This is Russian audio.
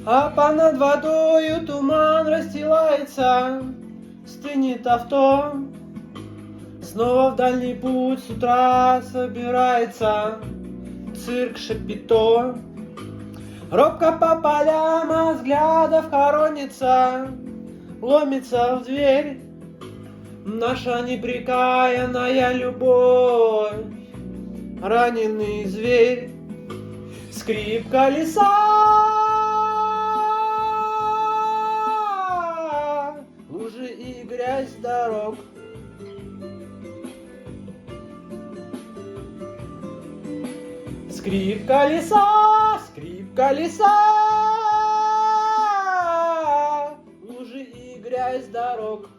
А понад водою туман расстилается, стынет авто. Снова в дальний путь с утра собирается цирк Шапито. Робко по полям, а взглядов хоронится, ломится в дверь наша непрекаянная любовь, раненый зверь. Скрип колеса, лужи и грязь дорог. Скрип колеса, лужи и грязь дорог.